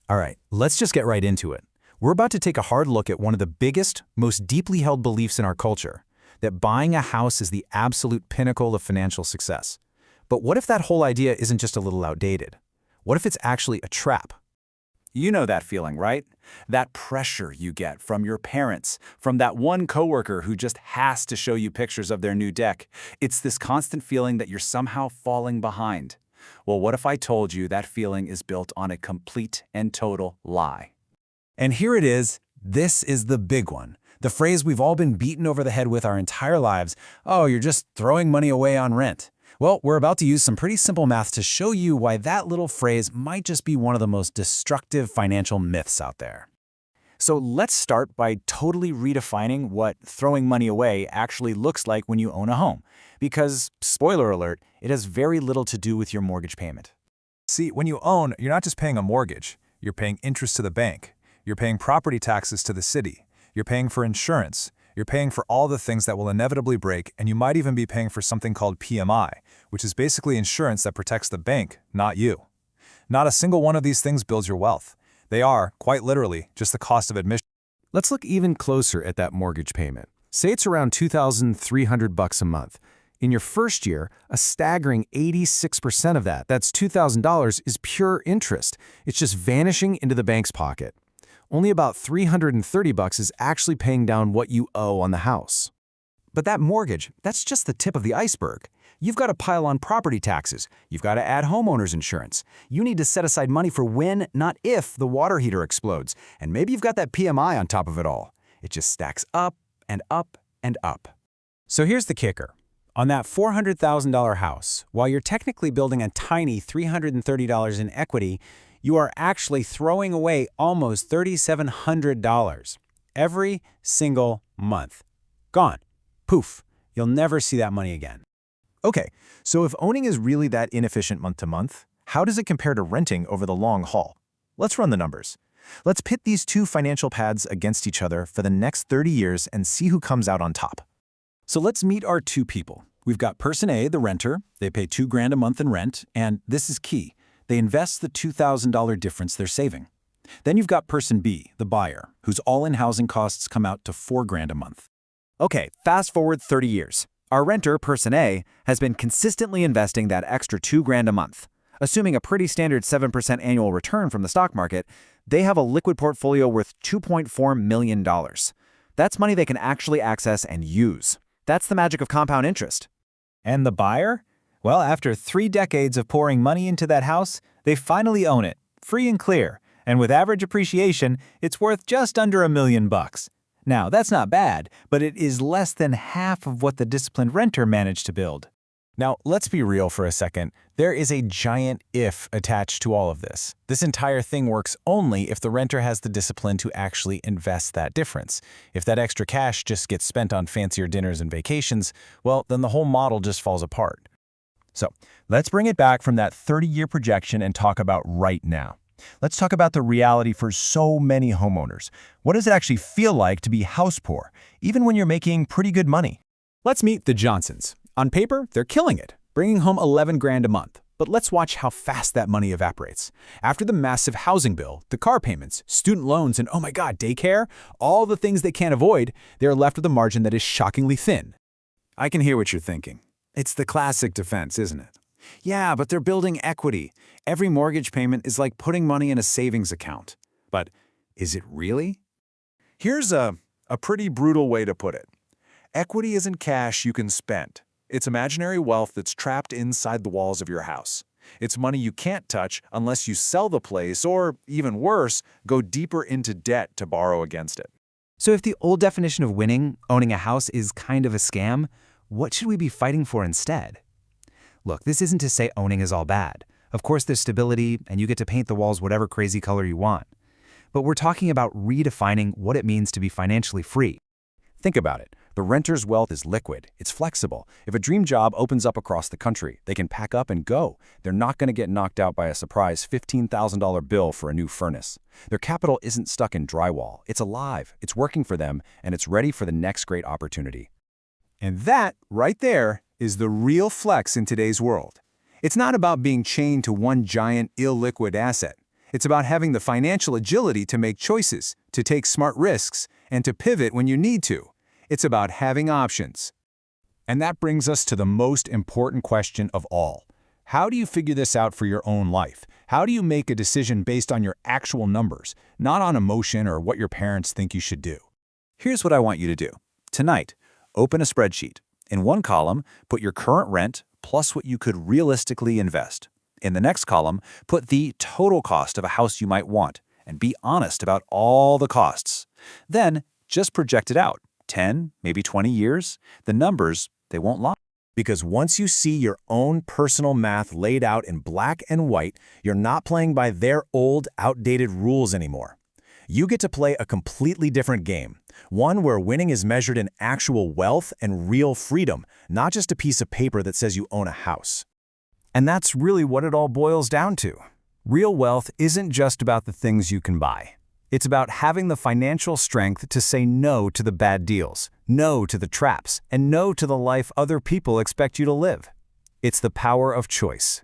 All right, let's just get right into it. We're about to take a hard look at one of the biggest, most deeply held beliefs in our culture, that buying a house is the absolute pinnacle of financial success. But what if that whole idea isn't just a little outdated? What if it's actually a trap? You know that feeling, right? That pressure you get from your parents, from that one coworker who just has to show you pictures of their new deck. It's this constant feeling that you're somehow falling behind. Well, what if I told you that feeling is built on a complete and total lie? And here it is. This is the big one. The phrase we've all been beaten over the head with our entire lives. Oh, you're just throwing money away on rent. Well, we're about to use some pretty simple math to show you why that little phrase might just be one of the most destructive financial myths out there. So let's start by totally redefining what throwing money away actually looks like when you own a home. Because, spoiler alert, it has very little to do with your mortgage payment. See, when you own, you're not just paying a mortgage. You're paying interest to the bank. You're paying property taxes to the city. You're paying for insurance. You're paying for all the things that will inevitably break, and you might even be paying for something called PMI, which is basically insurance that protects the bank, not you. Not a single one of these things builds your wealth. They are, quite literally, just the cost of admission. Let's look even closer at that mortgage payment. Say it's around $2,300 a month. In your first year, a staggering 86% of that's $2,000, is pure interest. It's just vanishing into the bank's pocket. Only about $330 is actually paying down what you owe on the house. But that mortgage, that's just the tip of the iceberg. You've got to pile on property taxes. You've got to add homeowner's insurance. You need to set aside money for when, not if, the water heater explodes. And maybe you've got that PMI on top of it all. It just stacks up and up and up. So here's the kicker. On that $400,000 house, while you're technically building a tiny $330 in equity, you are actually throwing away almost $3,700 every single month. Gone. Poof. You'll never see that money again. Okay, so if owning is really that inefficient month to month, how does it compare to renting over the long haul? Let's run the numbers. Let's pit these two financial paths against each other for the next 30 years and see who comes out on top. So let's meet our two people. We've got person A, the renter. They pay $2,000 a month in rent, and this is key. They invest the $2,000 difference they're saving. Then you've got person B, the buyer, whose all-in housing costs come out to $4,000 a month. Okay, fast forward 30 years. Our renter, person A, has been consistently investing that extra $2,000 a month. Assuming a pretty standard 7% annual return from the stock market, they have a liquid portfolio worth $2.4 million. That's money they can actually access and use. That's the magic of compound interest. And the buyer? Well, after 3 decades of pouring money into that house, they finally own it, free and clear. And with average appreciation, it's worth just under $1 million. Now, that's not bad, but it is less than half of what the disciplined renter managed to build. Now, let's be real for a second. There is a giant if attached to all of this. This entire thing works only if the renter has the discipline to actually invest that difference. If that extra cash just gets spent on fancier dinners and vacations, well, then the whole model just falls apart. So let's bring it back from that 30-year projection and talk about right now. Let's talk about the reality for so many homeowners. What does it actually feel like to be house poor, even when you're making pretty good money? Let's meet the Johnsons. On paper, they're killing it, bringing home $11,000 a month. But let's watch how fast that money evaporates. After the massive housing bill, the car payments, student loans, and oh my god, daycare, all the things they can't avoid, they're left with a margin that is shockingly thin. I can hear what you're thinking. It's the classic defense, isn't it? Yeah, but they're building equity. Every mortgage payment is like putting money in a savings account. But is it really? Here's a pretty brutal way to put it. Equity isn't cash you can spend. It's imaginary wealth that's trapped inside the walls of your house. It's money you can't touch unless you sell the place or, even worse, go deeper into debt to borrow against it. So if the old definition of winning, owning a house, is kind of a scam, what should we be fighting for instead? Look, this isn't to say owning is all bad. Of course, there's stability, and you get to paint the walls whatever crazy color you want. But we're talking about redefining what it means to be financially free. Think about it. The renter's wealth is liquid. It's flexible. If a dream job opens up across the country, they can pack up and go. They're not going to get knocked out by a surprise $15,000 bill for a new furnace. Their capital isn't stuck in drywall. It's alive. It's working for them, and it's ready for the next great opportunity. And that, right there, is the real flex in today's world. It's not about being chained to one giant, illiquid asset. It's about having the financial agility to make choices, to take smart risks, and to pivot when you need to. It's about having options. And that brings us to the most important question of all. How do you figure this out for your own life? How do you make a decision based on your actual numbers, not on emotion or what your parents think you should do? Here's what I want you to do. Tonight, open a spreadsheet. In one column, put your current rent plus what you could realistically invest. In the next column, put the total cost of a house you might want, and be honest about all the costs. Then, just project it out. 10, maybe 20 years. The numbers, they won't lie. Because once you see your own personal math laid out in black and white, you're not playing by their old, outdated rules anymore. You get to play a completely different game, one where winning is measured in actual wealth and real freedom, not just a piece of paper that says you own a house. And that's really what it all boils down to. Real wealth isn't just about the things you can buy. It's about having the financial strength to say no to the bad deals, no to the traps, and no to the life other people expect you to live. It's the power of choice.